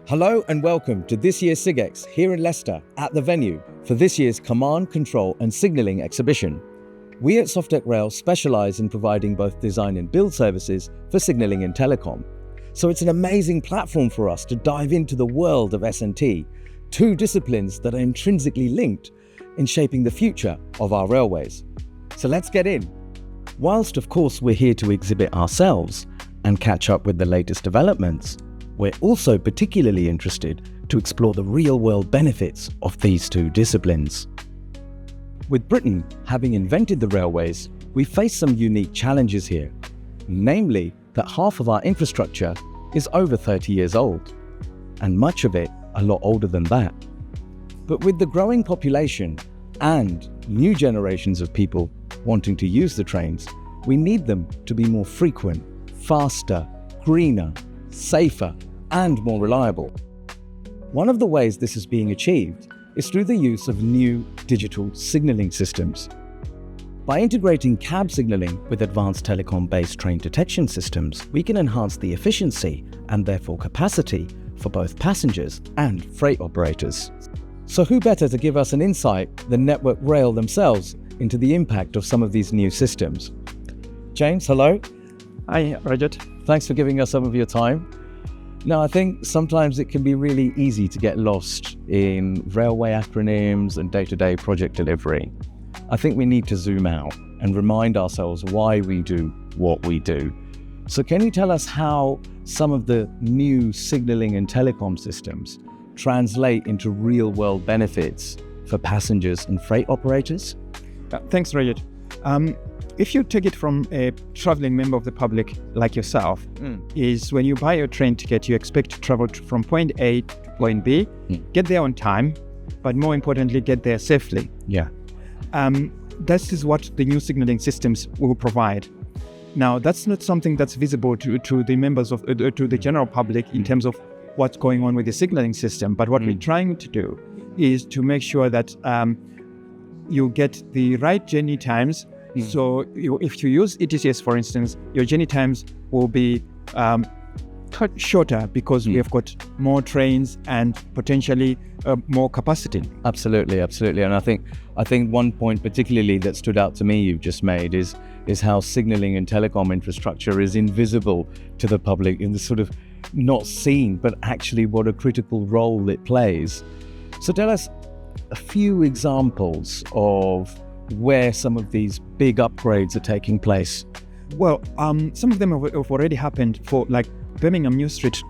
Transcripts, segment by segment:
Hello and welcome to this year's Sigex here in Leicester at the venue for this year's Command, Control and Signalling exhibition. We at Softec Rail specialise in providing both design and build services for signalling and telecom. So it's an amazing platform for us to dive into the world of S&T, two disciplines that are intrinsically linked in shaping the future of our railways. So let's get in. Whilst of course we're here to exhibit ourselves and catch up with the latest developments, we're also particularly interested to explore the real-world benefits of these two disciplines. With Britain having invented the railways, we face some unique challenges here, namely that half of our infrastructure is over 30 years old, and much of it a lot older than that. But with the growing population and new generations of people wanting to use the trains, we need them to be more frequent, faster, greener, safer and more reliable. One of the ways this is being achieved is through the use of new digital signalling systems. By integrating cab signalling with advanced telecom-based train detection systems, we can enhance the efficiency and therefore capacity for both passengers and freight operators. So who better to give us an insight than Network Rail themselves into the impact of some of these new systems? James, hello. Hi, Rajat. Thanks for giving us some of your time. Now, I think sometimes it can be really easy to get lost in railway acronyms and day-to-day project delivery. I think we need to zoom out and remind ourselves why we do what we do. So can you tell us how some of the new signalling and telecom systems translate into real-world benefits for passengers and freight operators? Thanks, Rajat. If you take it from a traveling member of the public like yourself, is when you buy your train ticket, you expect to travel from point A to point B, get there on time, but more importantly, get there safely. Yeah. This is what the new signaling systems will provide. Now, that's not something that's visible to the members of to the general public in terms of what's going on with the signaling system. But what we're trying to do is to make sure that you get the right journey times. So if you use ETCS, for instance, your journey times will be cut shorter because we have got more trains and potentially more capacity. Absolutely. And I think one point particularly that stood out to me you've just made is how signalling and telecom infrastructure is invisible to the public in the sort of not seen, but actually what a critical role it plays. So tell us a few examples of where some of these big upgrades are taking place. Well, some of them have already happened. For like Birmingham New Street,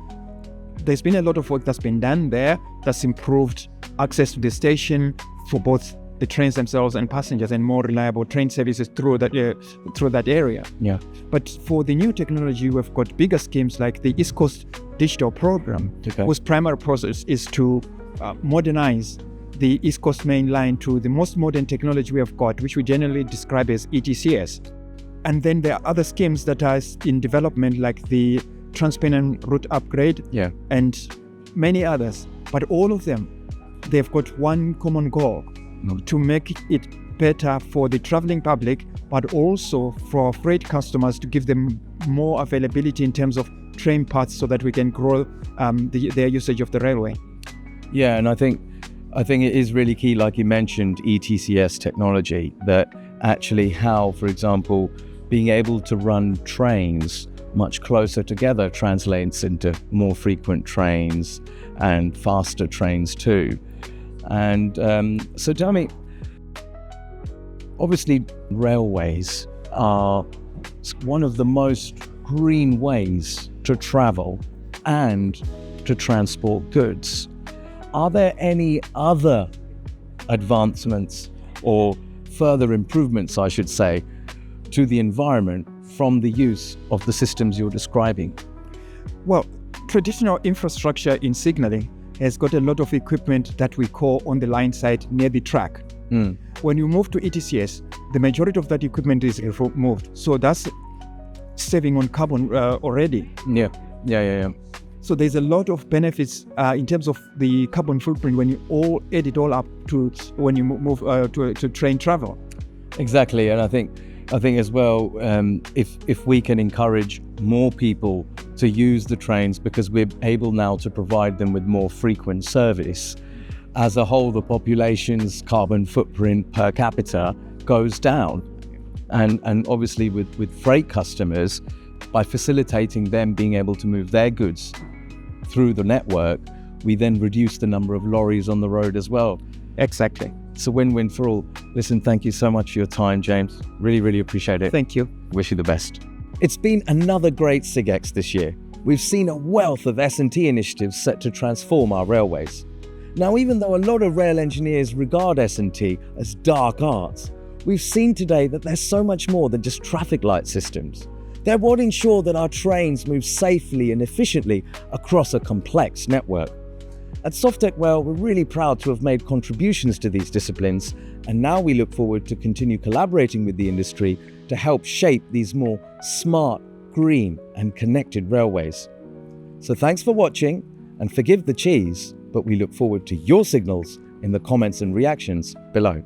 there's been a lot of work that's been done there that's improved access to the station for both the trains themselves and passengers, and more reliable train services through that area. Yeah. But for the new technology, we've got bigger schemes like the East Coast Digital Program, whose primary process is to modernize the East Coast Main Line to the most modern technology we have got, which we generally describe as ETCS. And then there are other schemes that are in development, like the Transpennine Route Upgrade and many others. But all of them, they've got one common goal, to make it better for the traveling public, but also for freight customers, to give them more availability in terms of train paths so that we can grow their usage of the railway. Yeah, and I think it is really key, like you mentioned, ETCS technology, that actually how, for example, being able to run trains much closer together translates into more frequent trains and faster trains too. And so tell me, obviously railways are one of the most green ways to travel and to transport goods. Are there any other advancements or further improvements, I should say, to the environment from the use of the systems you're describing? Well, traditional infrastructure in signaling has got a lot of equipment that we call on the line side near the track. When you move to ETCS, the majority of that equipment is removed. So that's saving on carbon already. Yeah. So there's a lot of benefits in terms of the carbon footprint when you add it all up to when you move to train travel. Exactly, and I think as well, if we can encourage more people to use the trains because we're able now to provide them with more frequent service. As a whole, the population's carbon footprint per capita goes down. And obviously with freight customers, by facilitating them being able to move their goods through the network, we then reduce the number of lorries on the road as well. Exactly. It's a win-win for all. Listen, thank you so much for your time, James. Really, really appreciate it. Thank you. Wish you the best. It's been another great Sigex this year. We've seen a wealth of S&T initiatives set to transform our railways. Now, even though a lot of rail engineers regard S&T as dark arts, we've seen today that there's so much more than just traffic light systems. They're what ensure that our trains move safely and efficiently across a complex network. At Softec Rail, we're really proud to have made contributions to these disciplines, and now we look forward to continue collaborating with the industry to help shape these more smart, green and connected railways. So thanks for watching, and forgive the cheese, but we look forward to your signals in the comments and reactions below.